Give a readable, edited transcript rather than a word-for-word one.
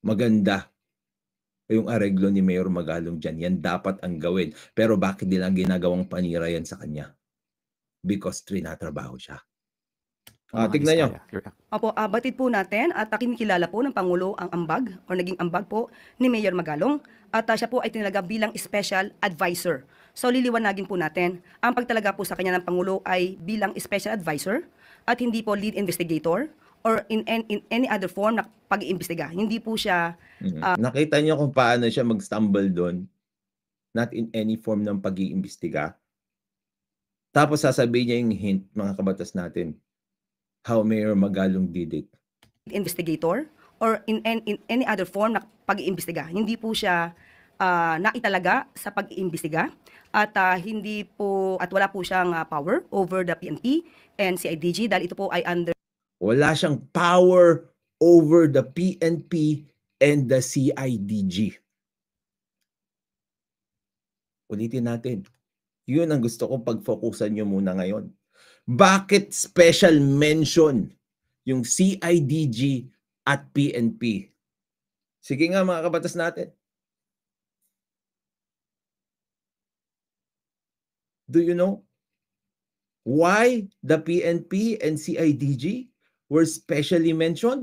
maganda yung areglo ni Mayor Magalong dyan. Yan dapat ang gawin. Pero bakit nila ginagawang panira yan sa kanya? Because trinatrabaho siya. Tignan nyo. Opo, batid po natin at kinikilala po ng Pangulo ang ambag o naging ambag po ni Mayor Magalong at siya po ay tinalaga bilang special advisor. So liliwanagin po natin, ang pagtalaga po sa kanya ng Pangulo ay bilang special advisor at hindi po lead investigator or in any other form na pag-iimbestiga. Hindi po siya... Nakita niyo kung paano siya mag-stumble doon? Not in any form ng pag-iimbestiga. Tapos sasabihin niya yung hint, mga kabatas natin, how Mayor Magalong did it. Investigator or in any other form na pag-iimbestiga. Hindi po siya naitalaga sa pag-iimbestiga at hindi po at wala po siyang power over the PNP and CIDG dahil ito po ay under... Wala siyang power over the PNP and the CIDG. Ulitin natin. Yun ang gusto kong pag-focusan nyo muna ngayon. Bakit special mention yung CIDG at PNP? Sige nga mga kabatas natin. Do you know why the PNP and CIDG were specially mentioned?